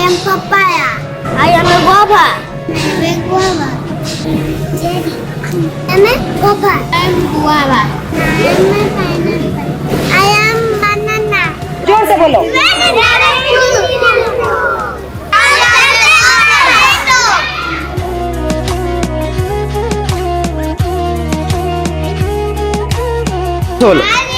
am papaya. I am a guava. I am a guava. Cherry. I am a guava. I am guava. I am a pineapple. I am banana. जोर से बोलो। बोलो।